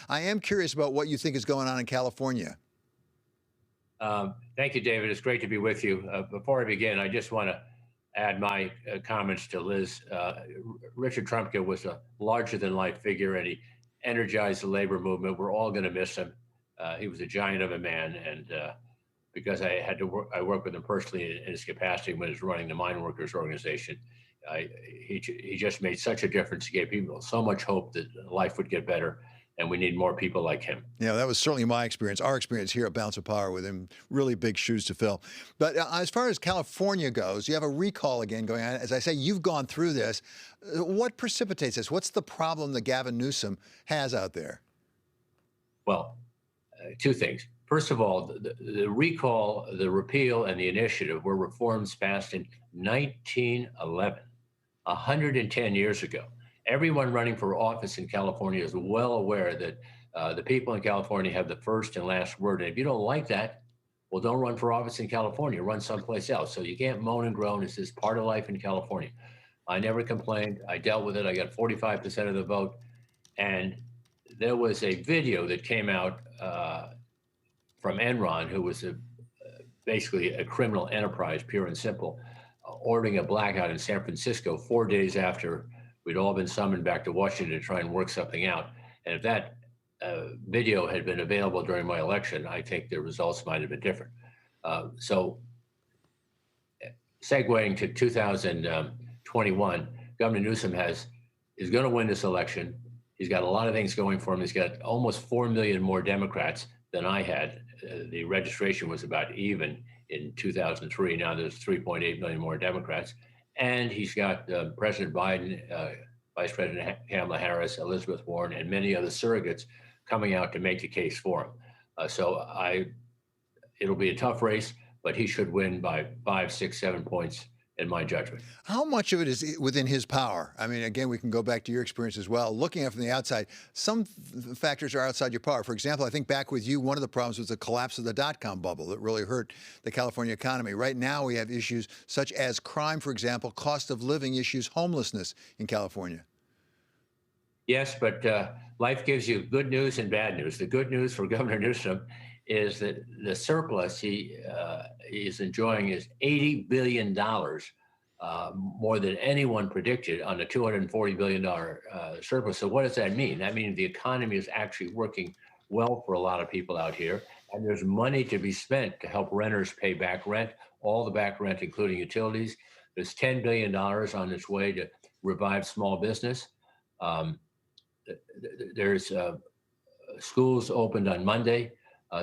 I am curious about what you think is going on in California. Thank you, David. It's great to be with you. Before I begin, I just want to add my comments to Liz. Richard Trumka was a larger-than-life figure, and he energized the labor movement. We're all going to miss him. He was a giant of a man, and because I worked with him personally in his capacity when he was running the mine workers organization. He just made such a difference. He gave people so much hope that life would get better, and we need more people like him. Yeah, that was certainly my experience, our experience here at Balance of Power with him. Really big shoes to fill. But as far as California goes, you have a recall again going on. As I say, you've gone through this. What precipitates this? What's the problem that Gavin Newsom has out there? Well, two things. First of all, the recall, the repeal, and the initiative were reforms passed in 1911, 110 years ago. Everyone running for office in California is well aware that the people in California have the first and last word. And if you don't like that, well, don't run for office in California, run someplace else. So you can't moan and groan. It's just part of life in California. I never complained. I dealt with it. I got 45% of the vote. And there was a video that came out from Enron, who was basically a criminal enterprise, pure and simple, ordering a blackout in San Francisco 4 days after we'd all been summoned back to Washington to try and work something out. And if that video had been available during my election, I think the results might have been different. So segueing to 2021, Governor Newsom is going to win this election. He's got a lot of things going for him. He's got almost 4 million more Democrats than I had. The registration was about even in 2003. Now there's 3.8 million more Democrats. And he's got President Biden, Vice President Kamala Harris, Elizabeth Warren, and many other surrogates coming out to make the case for him. So it'll be a tough race, but he should win by 5, 6, 7 points in my judgment. How much of it is within his power? I mean, again, we can go back to your experience as well. Looking at it from the outside, some factors are outside your power. For example, I think back with you, one of the problems was the collapse of the dot-com bubble that really hurt the California economy. Right now, we have issues such as crime, for example, cost of living issues, homelessness in California. Yes, but life gives you good news and bad news. The good news for Governor Newsom is that the surplus he is enjoying is $80 billion, more than anyone predicted on a $240 billion surplus. So what does that mean? That means the economy is actually working well for a lot of people out here, and there's money to be spent to help renters pay back rent, all the back rent, including utilities. There's $10 billion on its way to revive small business. There's schools opened on Monday.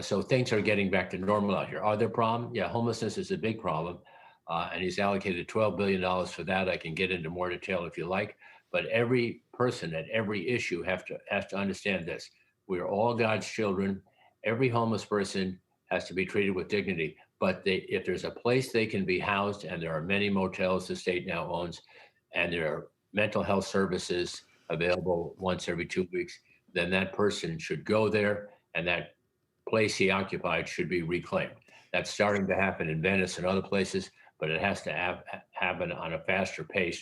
So things are getting back to normal out here. Are there problems? Yeah, homelessness is a big problem. And he's allocated $12 billion for that. I can get into more detail if you like. But every person at every issue has to understand this. We are all God's children. Every homeless person has to be treated with dignity. But if there's a place they can be housed, and there are many motels the state now owns, and there are mental health services available once every 2 weeks, then that person should go there, and that place he occupied should be reclaimed. That's starting to happen in Venice and other places, but it has to happen on a faster pace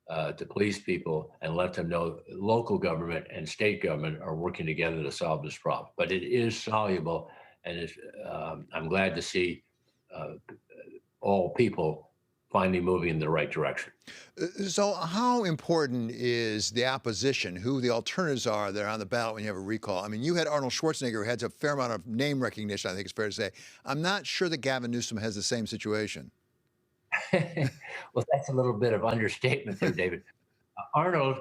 to please people and let them know local government and state government are working together to solve this problem. But it is soluble, and I'm glad to see all people finally moving in the right direction. So how important is the opposition, who the alternatives are that are on the ballot when you have a recall? I mean, you had Arnold Schwarzenegger, who has a fair amount of name recognition, I think it's fair to say. I'm not sure that Gavin Newsom has the same situation. Well, that's a little bit of understatement there, David. Arnold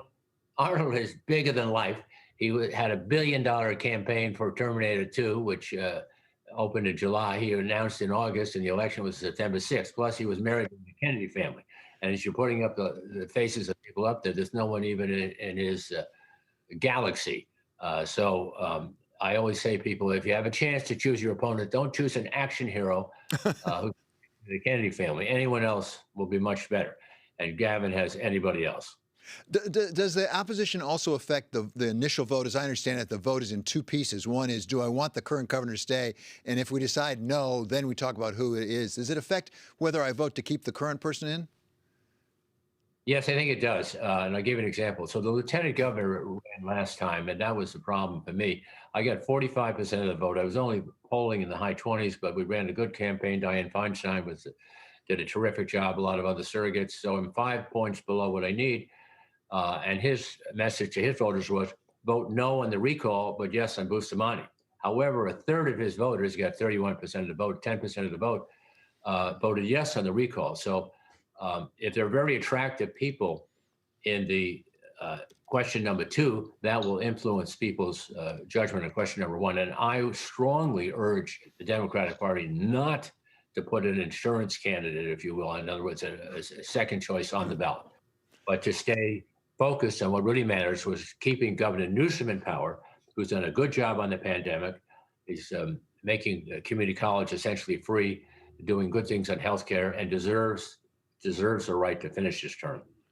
is bigger than life. He had $1 billion campaign for Terminator 2, which opened in July. He announced in August, and the election was September 6th. Plus, he was married to the Kennedy family. And as you're putting up the faces of people up there, there's no one even in his galaxy. So I always say, people, if you have a chance to choose your opponent, don't choose an action hero who's the Kennedy family. Anyone else will be much better. And Gavin has anybody else. Does the opposition also affect the initial vote? As I understand it, the vote is in two pieces. One is, do I want the current governor to stay? And if we decide no, then we talk about who it is. Does it affect whether I vote to keep the current person in? Yes, I think it does. And I'll give you an example. So the lieutenant governor ran last time, and that was the problem for me. I got 45% of the vote. I was only polling in the high 20s, but we ran a good campaign. Dianne Feinstein did a terrific job, a lot of other surrogates. So I'm 5 points below what I need. And his message to his voters was vote no on the recall, but yes on Bustamante. However, a third of his voters got 31% of the vote, 10% of the vote voted yes on the recall. So if they're very attractive people in the question number two, that will influence people's judgment on question number one. And I strongly urge the Democratic Party not to put an insurance candidate, if you will, in other words, a second choice on the ballot, but to stay focused on what really matters, was keeping Governor Newsom in power, who's done a good job on the pandemic. He's making community college essentially free, doing good things on healthcare, and deserves the right to finish his term.